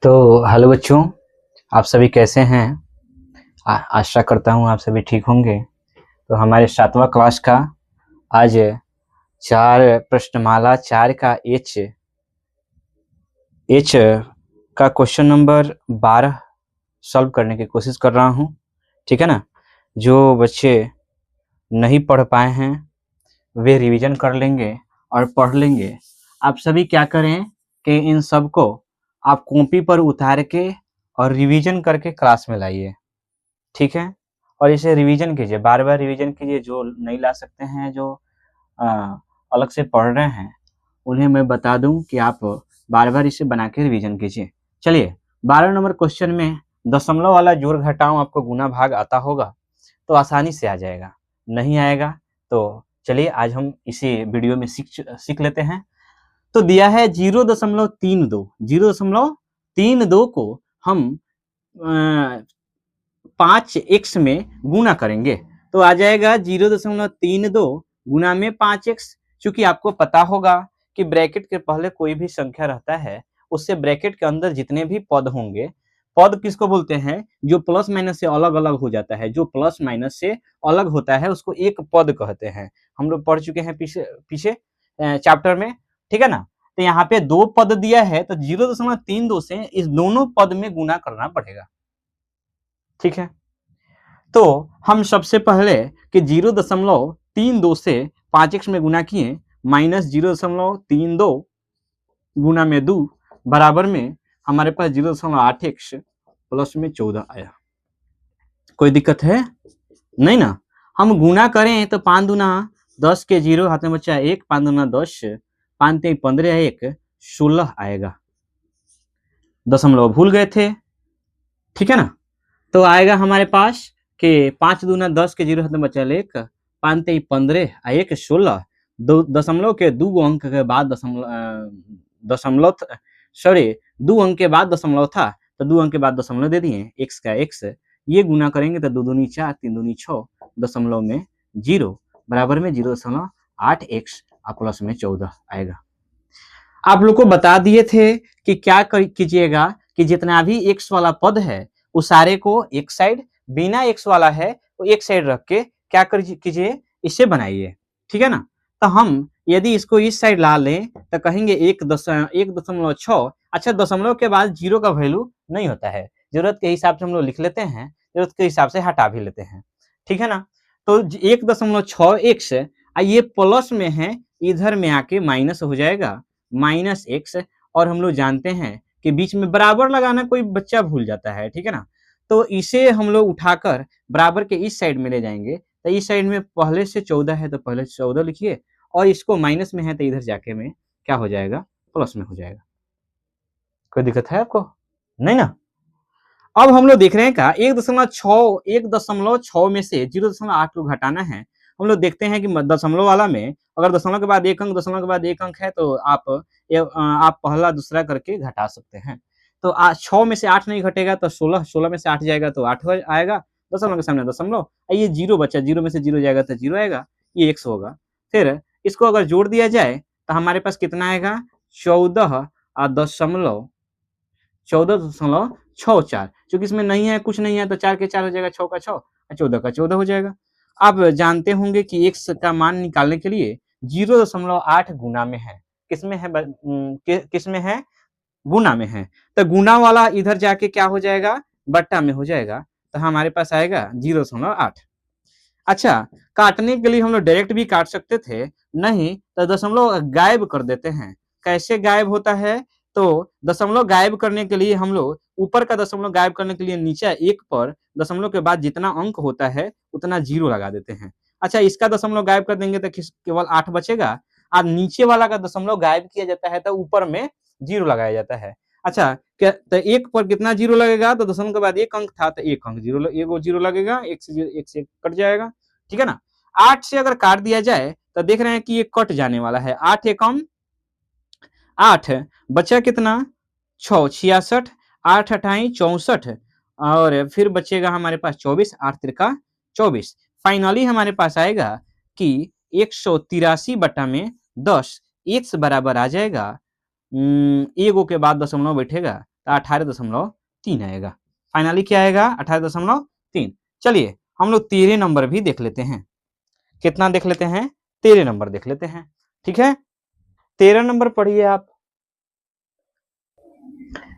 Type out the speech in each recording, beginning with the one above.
तो हेलो बच्चों, आप सभी कैसे हैं? आशा करता हूँ आप सभी ठीक होंगे। तो हमारे 7वां क्लास का आज 4 प्रश्नमाला 4 का एच का क्वेश्चन नंबर 12 सॉल्व करने की कोशिश कर रहा हूँ। ठीक है ना? जो बच्चे नहीं पढ़ पाए हैं वे रिवीजन कर लेंगे और पढ़ लेंगे। आप सभी क्या करें कि इन सब को आप कॉपी पर उतार के और रिवीजन करके क्लास में लाइए। ठीक है? और इसे रिवीजन कीजिए, बार-बार रिवीजन कीजिए। जो नहीं ला सकते हैं, जो अ, अलग से पढ़ रहे हैं, उन्हें मैं बता दूं कि आप बार-बार इसे बना के रिवीजन कीजिए। चलिए, 12 नंबर क्वेश्चन में दशमलव वाला जोड़ घटाव आपको गुना भाग आता होगा तो आसानी से आ जाएगा। नहीं आएगा तो चलिए आज हम इसी वीडियो में सीख लेते हैं। तो दिया है 0.32, 0.32 को हम 5x में गुना करेंगे तो आ जाएगा 0.32 गुना में 5x। चूंकि आपको पता होगा कि ब्रैकेट के पहले कोई भी संख्या रहता है उससे ब्रैकेट के अंदर जितने भी पद होंगे, पद किसको बोलते हैं? जो प्लस माइनस से अलग अलग हो जाता है, जो प्लस माइनस से अलग होता है उसको एक पद कहते हैं। हम लोग पढ़ चुके हैं पीछे पीछे चैप्टर में। ठीक है ना? तो यहाँ पे 2 पद दिया है तो 0.32 से इस दोनों पद में गुना करना पड़ेगा। ठीक है? तो हम सबसे पहले कि 0.32 से 5x में गुना किए, माइनस 0.32 गुना में 2 बराबर में हमारे पास 0.8x प्लस में 14 आया। कोई दिक्कत है? नहीं ना? हम गुना करें तो 5 दूना 10 के 0 हाथ में बचा 1, 5 दूना 10, 5 3 15, 1 16 आएगा। दशमलव भूल गए थे। ठीक है ना? तो आएगा हमारे पास कि 5 दूना 10 के 0 हाथ में बचा 1, 5 3 15, 1 16। दशमलव के 2 अंक के बाद दशमलव सॉरी 2 अंक के बाद दशमलव था तो 2 अंक के बाद दशमलव दे दिए, x का x। ये गुना करेंगे तो 2 दूनी 4, 3 दूनी 6, दशमलव में 0 बराबर में 0.8x प्लस में 14 आएगा। आप लोग को बता दिए थे कि क्या कीजिएगा कि जितना भी x वाला पद है उस सारे को एक साइड, बिना x वाला है तो एक साइड रख के क्या कीजिए, इसे बनाइए। ठीक है ना? तो हम यदि इसको इस साइड ला लें तो कहेंगे 1.6। अच्छा, दशमलव के बाद 0 का वैल्यू नहीं होता है, जरूरत के हिसाब से हम लोग लिख लेते हैं, जरूरत के हिसाब से हटा भी लेते हैं। ठीक है ना? तो 1.6x ये प्लस में है, इधर में आके माइनस हो जाएगा, माइनस एक्स। और हम लोग जानते हैं कि बीच में बराबर लगाना कोई बच्चा भूल जाता है। ठीक है ना? तो इसे हम लोग उठाकर बराबर के इस साइड में ले जाएंगे तो इस साइड में पहले से 14 है तो पहले से 14 लिखिए, और इसको माइनस में है तो इधर जाके में क्या हो जाएगा, प्लस में हो जाएगा। कोई दिक्कत है आपको? नहीं ना? अब हम लोग देख रहे हैं का 1.6 में से 0.8 को घटाना है। हम लोग देखते हैं कि दशमलव वाला में अगर दशमलव के बाद एक अंक, दशमलव के बाद एक अंक है तो आप पहला दूसरा करके घटा सकते हैं। तो 6 में से 8 नहीं घटेगा तो 16, 16 में से 8 जाएगा तो 8 आएगा, दशमलव के सामने दशमलव। ये 0 बचा, 0 में से 0 जाएगा तो 0 आएगा, ये x होगा। फिर इसको अगर जोड़ दिया जाए तो हमारे पास कितना आएगा, 14.64। क्योंकि इसमें नहीं है, कुछ नहीं है तो 4 के 4 हो जाएगा, 6 का 6, 14 का 14 हो जाएगा। आप जानते होंगे कि x का मान निकालने के लिए 0.8 गुना में है, किसमें है किसमें है, गुना में है। तो गुना वाला इधर जाके क्या हो जाएगा, बट्टा में हो जाएगा, तो हमारे पास आएगा 0.8। अच्छा, काटने के लिए हम लोग डायरेक्ट भी काट सकते थे, नहीं तो दशमलव गायब कर देते हैं। कैसे गायब होता है? तो दशमलव गायब करने के लिए हम लोग ऊपर का दशमलव गायब करने के लिए नीचे एक पर दशमलव के बाद जितना अंक होता है उतना 0 लगा देते हैं। अच्छा, इसका दशमलव गायब कर देंगे तो केवल 8 बचेगा, और नीचे वाला का दशमलव गायब किया जाता है तो ऊपर में 0 लगाया जाता है। अच्छा, क्या तो एक पर कितना 0 लगेगा, तो दशमलव के बाद एक अंक था तो एक अंक 0 लगेगा, एक से कट जाएगा। ठीक है ना? 8 से अगर काट दिया जाए तो देख रहे हैं कि ये कट जाने वाला है, 8 एकम 8, बचा कितना, 6, 66, 8 अठाई 64, और फिर बचेगा हमारे पास 24, 8 त्रिका 24। फाइनली हमारे पास आएगा कि 183 बटा में 10 x बराबर आ जाएगा, एगो के बाद दशमलव बैठेगा तो 18.3 आएगा। फाइनली क्या आएगा? 18.3। चलिए हम लोग 13 नंबर भी देख लेते हैं। कितना देख लेते हैं? 13 नंबर देख लेते हैं। ठीक है, 13 नंबर पढ़िए आप।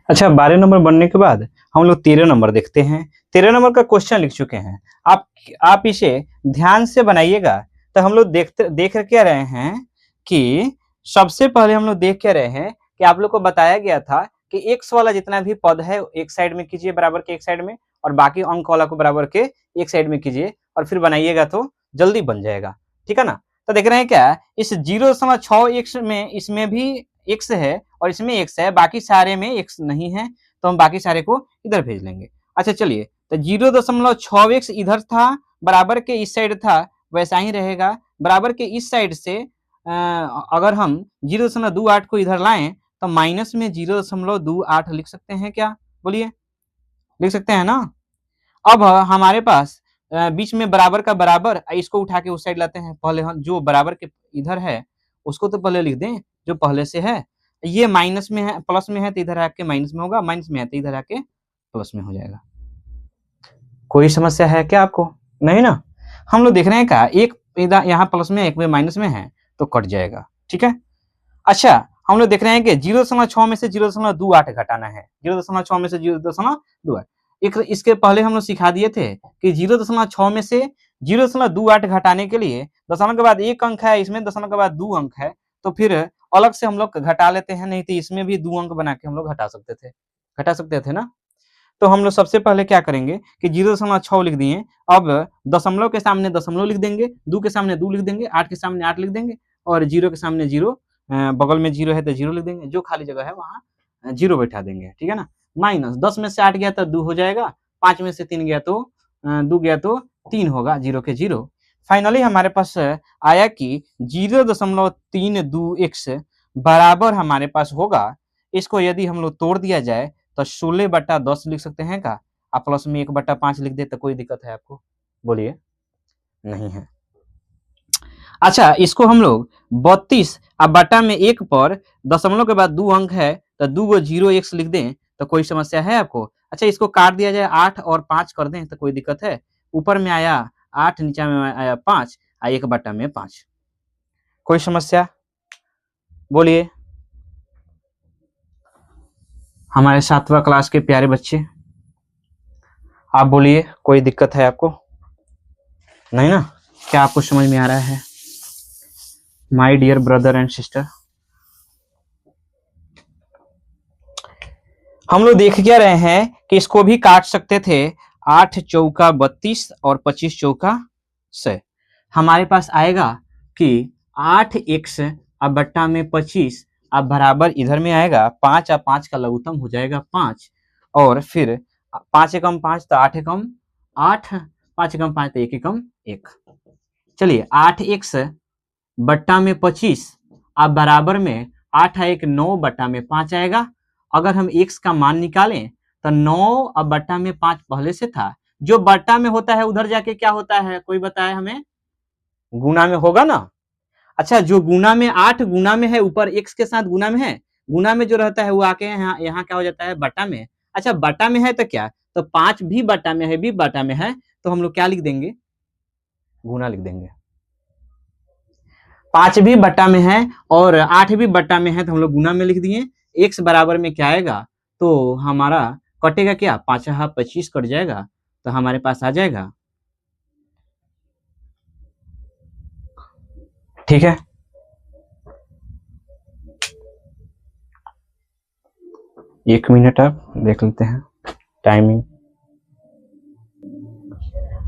अच्छा, 12 नंबर बनने के बाद हम लोग 13 नंबर देखते हैं। 13 नंबर का क्वेश्चन लिख चुके हैं। आप इसे ध्यान से बनाइएगा। तो हम लोग देख क्या रहे हैं कि सबसे पहले हम लोग देख क्या रहे हैं कि आप लोग को बताया गया था कि एक्स वाला जितना भी पद है एक साइड में कीजिए बराबर के एक साइड में, और बाकी अंक वाला को बराबर के एक साइड में कीजिए, और फिर बनाइएगा तो जल्दी बन जाएगा। ठीक है ना? तो देख रहे हैं क्या, इस 0.6x में इसमें भी x है और इसमें x है, बाकी सारे में x नहीं है, तो हम बाकी सारे को इधर भेज लेंगे। अच्छा चलिए, तो 0.6x इधर था, बराबर के इस साइड था, वैसा ही रहेगा। बराबर के इस साइड से अगर हम 0.28 को इधर लाएं तो माइनस में 0.28 लिख सकते हैं क्या? बोलिए, लिख सकते हैं ना? अब हमारे पास बीच में बराबर का बराबर, इसको उठा के उस साइड लाते हैं। पहले हम जो बराबर के इधर है उसको तो पहले लिख दें जो पहले से है। ये माइनस में है, प्लस में है तो इधर आके माइनस में होगा, माइनस में है तो इधर आके प्लस में हो जाएगा। कोई समस्या है क्या आपको? नहीं ना? हम लोग देख रहे हैं क्या, एक इधर यहाँ प्लस में एक में माइनस में है तो कट जाएगा। ठीक है, अच्छा हम लोग देख रहे हैं कि 0.6 में से 0.28 घटाना है। 0.6 में से 0.28, एक इसके पहले हम लोग सिखा दिए थे कि 0.6 में से 0.28 घटाने के लिए दशमलव के बाद एक अंक है, इसमें दशमलव के बाद 2 अंक है, तो फिर अलग से हम लोग घटा लेते हैं, नहीं तो इसमें भी 2 अंक बना के हम लोग घटा सकते थे ना। तो हम लोग सबसे पहले क्या करेंगे कि 0.6 लिख दिए, अब दशमलव के सामने दशमलव लिख देंगे, 2 के सामने 2 लिख देंगे, 8 के सामने 8 लिख देंगे, और 0 के सामने 0, बगल में 0 है तो 0 लिख देंगे, जो खाली जगह है वहां 0 बैठा देंगे। ठीक है ना? माइनस 10 में से 8 गया तो 2 हो जाएगा, 5 में से 3 गया तो 2 गया तो 3 होगा, 0 के 0। फाइनली हमारे पास आया कि 0.326 बराबर हमारे पास होगा, इसको यदि हम लोग तोड़ दिया जाए तो 16/10 लिख सकते हैं का? आप प्लस में 1/5 लिख दे तो कोई दिक्कत है आपको? बोलिए, नहीं है। अच्छा, इसको हम लोग 32 अब बटा में 1 पर दशमलव के बाद 2 अंक है तो 2 को 0x लिख दें तो कोई समस्या है आपको? अच्छा, इसको काट दिया जाए 8 और 5 कर दें तो कोई दिक्कत है? ऊपर में आया 8, नीचे में आया 5, 1/5। कोई समस्या? बोलिए, हमारे 7वां क्लास के प्यारे बच्चे, आप बोलिए, कोई दिक्कत है आपको? नहीं ना? क्या आपको समझ में आ रहा है my dear brother and sister? हम लोग देख क्या रहे हैं कि इसको भी काट सकते थे, 8 चौका 32 और 25 चौका 100। हमारे पास आएगा कि 8x अब बट्टा में 25 अब बराबर इधर में आएगा 5 और 5 का लघुत्तम हो जाएगा 5, और फिर 5 एकम 5 तो 8 एकम 8, 5 एकम 5 तो 1 एकम 1। चलिए 8x बट्टा में 25 अब बराबर में 8 1 9 बट्टा में 5 आएगा। अगर हम x का मान निकालें तो 9 अब बट्टा में 5 पहले से था, जो बट्टा में होता है उधर जाके क्या होता है कोई बताए हमें? गुना में होगा ना। अच्छा, जो गुना में 8 गुना में है, ऊपर x के साथ गुना में है, गुना में जो रहता है वो आके यहाँ क्या हो जाता है? बट्टा में। अच्छा, बट्टा में है तो क्या, तो 5 भी बट्टा में है, भी बट्टा में है, तो हम लोग क्या लिख देंगे? गुना लिख देंगे। 5 भी बट्टा में है और 8 भी बट्टा में है तो हम लोग गुना में लिख दिए। x बराबर में क्या आएगा? तो हमारा कटेगा क्या? 5 25 कट जाएगा, तो हमारे पास आ जाएगा। ठीक है, एक मिनट आप देख लेते हैं टाइमिंग।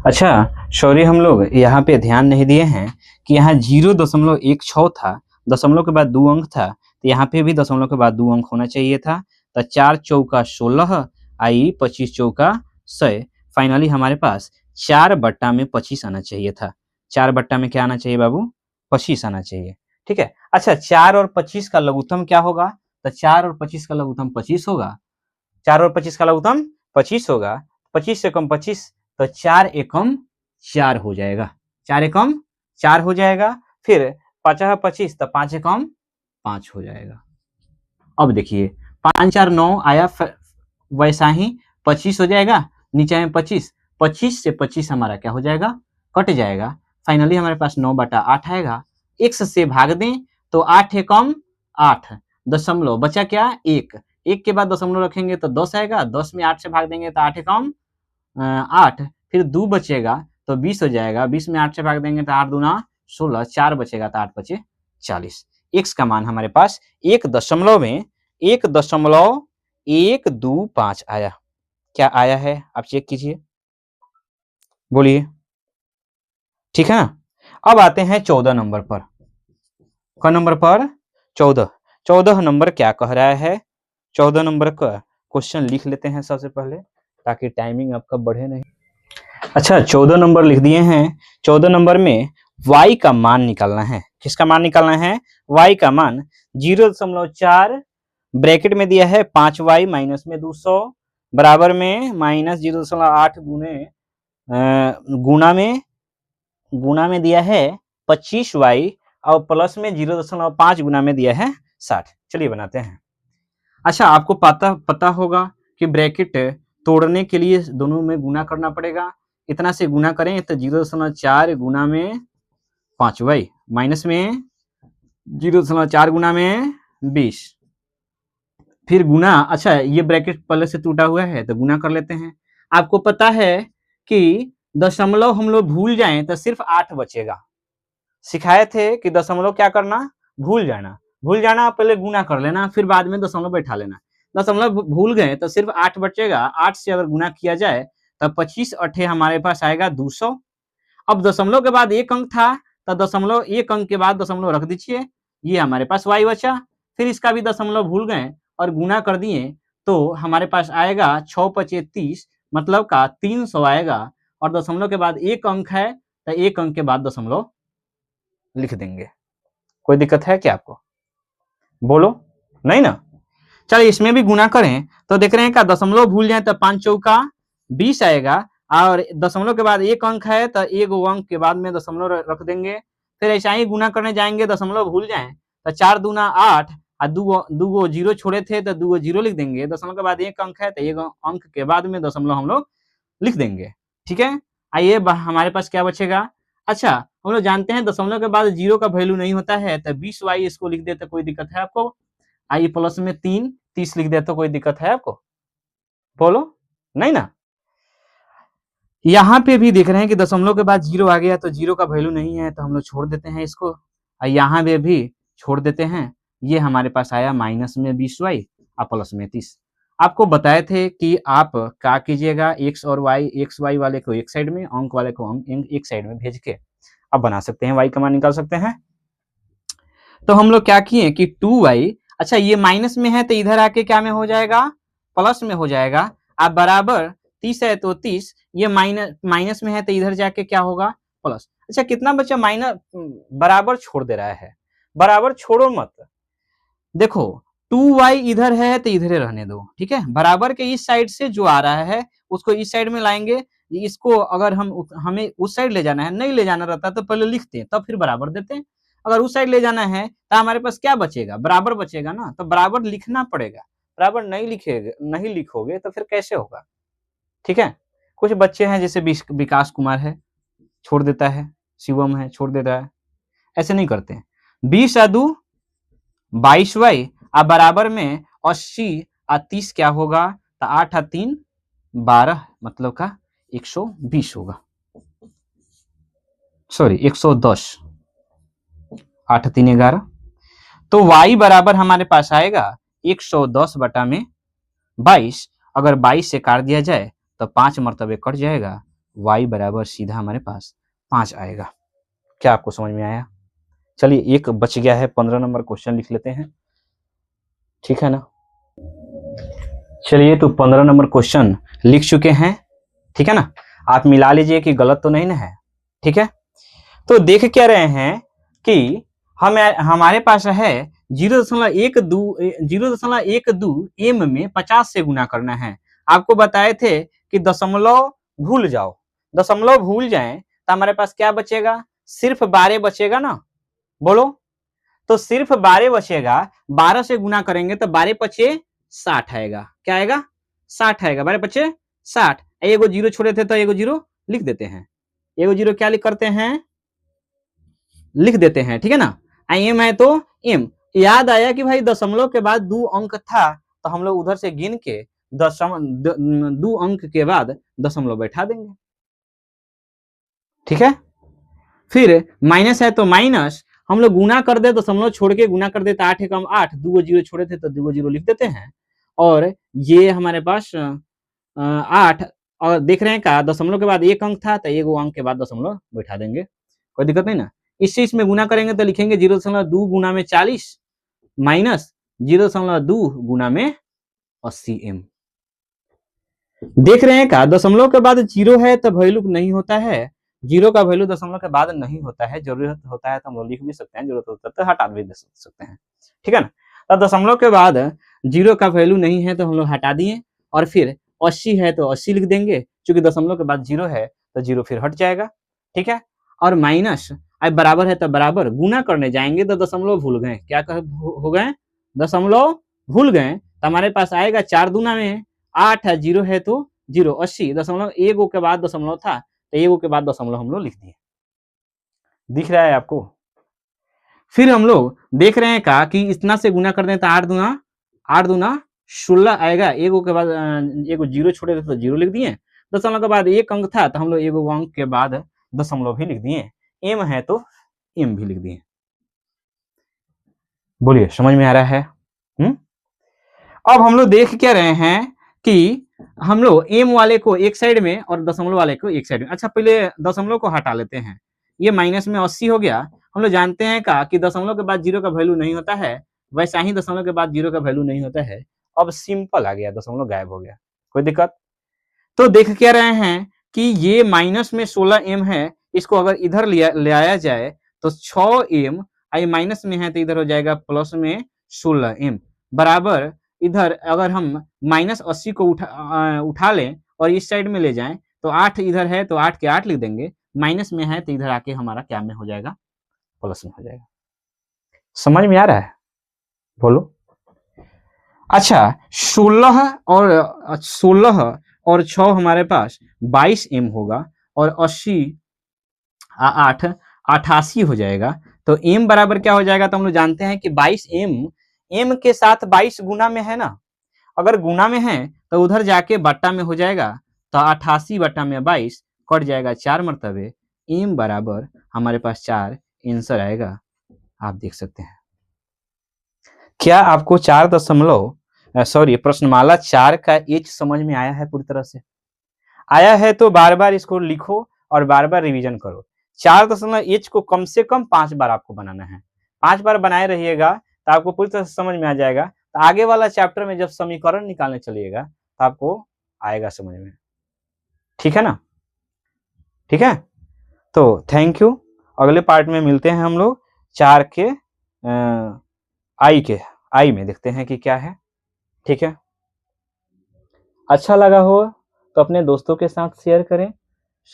अच्छा सॉरी, हम लोग यहाँ पे ध्यान नहीं दिए हैं कि यहाँ 0.16 था, दशमलव के बाद 2 अंक था, तो यहाँ पे भी दशमलव के बाद 2 अंक होना चाहिए था। तो 4 चौका 16 आई 25 चौका 100। फाइनली हमारे पास 4 बट्टा में 25 आना चाहिए था। 4 बट्टा में क्या आना चाहिए बाबू? 25 आना चाहिए। ठीक है, अच्छा 4 और 25 का लघुत्तम क्या होगा? तो 4 और 25 का लघुत्तम 25 होगा। 4 और 25 का लघुत्तम 25 होगा। 25 से कम 25 तो 4 एकम 4 हो जाएगा। 4 एकम 4 हो जाएगा। फिर 5 25 तो 5 एकम 5 हो जाएगा। अब देखिए 5 4 9 आया वैसा ही 25 हो जाएगा, नीचे में 25, 25 से 25 हमारा क्या हो जाएगा, कट जाएगा। फाइनली हमारे पास 9/8 आएगा। x से भाग दें तो 8 है कम 8 दशमलव, बचा क्या 1, 1 के बाद दशमलव रखेंगे तो 10 आएगा, 10 में 8 से भाग देंगे तो 8 है कम 8, फिर 2 बचेगा तो 20 हो जाएगा, 20 में 8 से भाग देंगे तो 8 दूना 16, 4 बचेगा तो 8 बचे 40। x का मान हमारे पास 1.125 आया। क्या आया है आप चेक कीजिए, बोलिए, ठीक है ना। अब आते हैं 14 नंबर पर। क नंबर पर 14 नंबर क्या कह रहा है, 14 नंबर का क्वेश्चन लिख लेते हैं सबसे पहले ताकि टाइमिंग आपका बढ़े नहीं। अच्छा 14 नंबर लिख दिए हैं। 14 नंबर में y का मान निकालना है। किसका मान निकालना है, y का मान 0.4 ब्रैकेट में दिया है 5y माइनस में 200 बराबर में माइनस 0.8 गुना में दिया है 25y और प्लस में 0.5 गुना में दिया है 60। चलिए बनाते हैं। अच्छा आपको पता होगा कि ब्रैकेट तोड़ने के लिए दोनों में गुना करना पड़ेगा। इतना से गुना करें तो 0.4 गुना में 5y माइनस में 0.4 गुना में 20, फिर गुना। अच्छा ये ब्रैकेट पहले से टूटा हुआ है तो गुना कर लेते हैं। आपको पता है कि दशमलव हम लोग भूल जाएं तो सिर्फ 8 बचेगा। सिखाए थे कि दशमलव क्या करना, भूल जाना, पहले गुना कर लेना फिर बाद में दशमलव बैठा लेना। दशमलव भूल गए तो सिर्फ 8 बचेगा। 8 से अगर गुना किया जाए तब 25 अठे हमारे पास आएगा 200। अब दशमलव के बाद एक अंक था तो दशमलव एक अंक के बाद दशमलव रख दीजिए, ये हमारे पास y बचा। फिर इसका भी दशमलव भूल गए और गुना कर दिए तो हमारे पास आएगा 6×5 = 30 मतलब का 300 आएगा। और दशमलव के बाद एक अंक है तो एक अंक के बाद दशमलव लिख देंगे। कोई दिक्कत है क्या आपको, बोलो, नहीं ना। चलिए इसमें भी गुना करें तो देख रहे हैं क्या, दशमलव भूल जाए तो 5 चौका 20 आएगा और दशमलव के बाद एक अंक है तो एक अंक के बाद में दशमलव रख देंगे। फिर ऐसा ही गुना करने जाएंगे, दशमलव भूल जाए तो 4 दूना 8 और दो जीरो छोड़े थे तो 2 जीरो लिख देंगे। दशमलव के बाद एक अंक है तो एक अंक के बाद में दशमलव हम लोग लिख देंगे, ठीक है। आइए हमारे पास क्या बचेगा। अच्छा हम लोग जानते हैं दशमलव के बाद जीरो का वैल्यू नहीं होता है तो 20y इसको लिख देते, कोई दिक्कत है आपको। आइए प्लस में 3 30 लिख देते, कोई दिक्कत है आपको, बोलो, नहीं ना। यहाँ पे भी देख रहे हैं कि दशमलव के बाद जीरो आ गया तो जीरो का वैल्यू नहीं है तो हम लोग छोड़ देते हैं इसको, और यहाँ पे भी छोड़ देते हैं। ये हमारे पास आया माइनस में 20y और प्लस में 30। आपको बताए थे कि आप क्या कीजिएगा, x और y, एक्स वाई वाले को एक साइड में, अंक वाले को एक साइड में भेज के अब बना सकते हैं, y का मान निकाल सकते हैं। तो हम लोग क्या किए कि 2y, अच्छा ये माइनस में है तो इधर आके क्या में हो जाएगा, प्लस में हो जाएगा। अब बराबर 30 है तो 30, ये माइनस में है तो इधर जाके क्या होगा, प्लस। अच्छा कितना बच्चा माइनस बराबर छोड़ दे रहा है, बराबर छोड़ो मत, देखो 2y इधर है तो इधर रहने दो, ठीक है। बराबर के इस साइड से जो आ रहा है उसको इस साइड में लाएंगे। इसको अगर हमें उस साइड ले जाना है, नहीं ले जाना रहता तो पहले लिखते हैं तब फिर बराबर देते हैं। अगर उस साइड ले जाना है तो हमारे पास क्या बचेगा, बराबर बचेगा ना, तो बराबर लिखना पड़ेगा। बराबर नहीं लिखोगे तो फिर कैसे होगा, ठीक है। कुछ बच्चे हैं जैसे विकास कुमार है छोड़ देता है, शिवम है छोड़ देता है, ऐसे नहीं करते हैं। 20 और 2 22y अब बराबर में 80 और 30 क्या होगा, तो 8 और 3 12 मतलब का 120 होगा, सॉरी 110, 8 3 11। तो y बराबर हमारे पास आएगा 110 बटा में 22। अगर 22 से काट दिया जाए तो 5 मरतबे कट जाएगा, y बराबर सीधा हमारे पास 5 आएगा। क्या आपको समझ में आया। चलिए एक बच गया है, 15 नंबर क्वेश्चन लिख लेते हैं, ठीक है ना। चलिए तो 15 नंबर क्वेश्चन लिख चुके हैं, ठीक है ना। आप मिला लीजिए कि गलत तो नहीं ना है, ठीक है। तो देख क्या रहे हैं कि हमारे पास है 0.12 m में 50 से गुना करना है। आपको बताए थे कि दशमलव भूल जाओ, दशमलव भूल जाएं तो हमारे पास क्या बचेगा, सिर्फ 12 बचेगा ना, बोलो। तो सिर्फ 12 बचेगा, 12 से गुना करेंगे तो 12 × 5 = 60 आएगा। क्या आएगा, 60 आएगा। 12×5 60, एगो जीरो छोड़े थे तो एगो जीरो लिख देते हैं, एगो जीरो क्या लिख करते हैं, लिख देते हैं, ठीक है ना। एम है तो एम, याद आया कि भाई दशमलव के बाद 2 अंक था तो हम लोग उधर से गिन के 2 अंक के बाद दशमलव बैठा देंगे, ठीक है। फिर माइनस है तो माइनस, हम लोग गुना कर दे दशमलव छोड़ के गुना कर देते 8 एकम 8, 2 जीरो छोड़े थे तो 2 जीरो लिख देते हैं। और ये हमारे पास 8, और देख रहे हैं का दशमलव के बाद 1 अंक था तो एगो अंक के बाद दशमलव बैठा देंगे, कोई दिक्कत नहीं ना। इससे इसमें गुना करेंगे तो लिखेंगे 0.2 गुना में 40 माइनस 0.2 गुना में 80 एम। देख रहे हैं का दशमलव के बाद जीरो है तो वैल्यू नहीं होता है, जीरो का वैल्यू दशमलव के बाद नहीं होता है, जरूरत होता है तो हम लोग लिख भी सकते हैं, जरूरत होता है तो हटा भी दे सकते हैं, ठीक है ना। तो दशमलव के बाद जीरो का वैल्यू नहीं है तो हम लोग हटा दिए, और फिर 80 है तो 80 लिख देंगे, क्योंकि दशमलव के बाद जीरो है तो जीरो फिर हट जाएगा, ठीक है। और माइनस अब बराबर है तो बराबर, गुना करने जाएंगे तो दशमलव भूल गए, क्या हो गए, दशमलव भूल गए, तो हमारे पास आएगा 4 दूना में 8 है, जीरो है तो जीरो, 80 दशमलव एगो के बाद दशमलव था तो एगो के बाद दशमलव हम लोग लिख दिए, दिख रहा है आपको। फिर हम लोग देख रहे हैं का कि इतना से गुना कर दें तो 8 दूना 16 आएगा, एगो के बाद एगो जीरो छोड़े थे तो जीरो लिख दिए, दशमलव के बाद 1 अंक था तो हम लोग एगो अंक के बाद दशमलव भी लिख दिए, एम है तो एम भी लिख दिए। बोलिए समझ में आ रहा है? अब हम लोग देख क्या रहे हैं कि हम लोग एम वाले को एक साइड में और दशमलव वाले को एक साइड में, अच्छा पहले दशमलव को हटा लेते हैं, ये माइनस में 80 हो गया। हम लोग जानते हैं का कि दशमलव के बाद जीरो का वैल्यू नहीं होता है, वैसा ही दशमलव के बाद जीरो का वैल्यू नहीं होता है। अब सिंपल आ गया, दशमलव गायब हो गया, कोई दिक्कत। तो देख क्या रहे हैं कि ये माइनस में 16 एम है, इसको अगर इधर ले आया जाए तो 6 एम, आई माइनस में है तो इधर हो जाएगा प्लस में 16 एम, बराबर इधर अगर हम माइनस 80 को उठा लें और इस साइड में ले जाएं तो 8 इधर है तो 8 के 8 लिख देंगे, माइनस में है तो इधर आके हमारा क्या में हो जाएगा, प्लस में हो जाएगा। समझ में आ रहा है? बोलो। अच्छा 16 और 6 हमारे पास 22 एम होगा, और 80 8 88 हो जाएगा, तो एम बराबर क्या हो जाएगा, तो हम लोग जानते हैं कि 22 एम के साथ 22 गुना में है ना, अगर गुना में है तो उधर जाके बट्टा में हो जाएगा, तो 88 बट्टा में 22 कट जाएगा 4 मरतबे, एम बराबर हमारे पास 4 आंसर आएगा। आप देख सकते हैं, क्या आपको 4 प्रश्नमाला 4 का एच समझ में आया है? पूरी तरह से आया है तो बार बार इसको लिखो और बार बार रिवीजन करो। 4 को कम से कम 5 बार आपको बनाना है, 5 बार बनाए रहिएगा तो आपको पूरी तरह से समझ में आ जाएगा। तो आगे वाला चैप्टर में जब समीकरण निकालने चलिएगा तो आपको आएगा समझ में, ठीक है ना। ठीक है, तो थैंक यू। अगले पार्ट में मिलते हैं हम लोग 4 के आई में देखते हैं कि क्या है, ठीक है। अच्छा लगा हो तो अपने दोस्तों के साथ शेयर करें,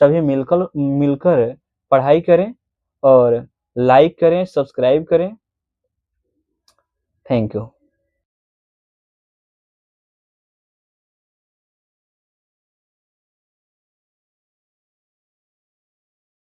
सभी मिलकर पढ़ाई करें और लाइक करें, सब्सक्राइब करें। Thank you.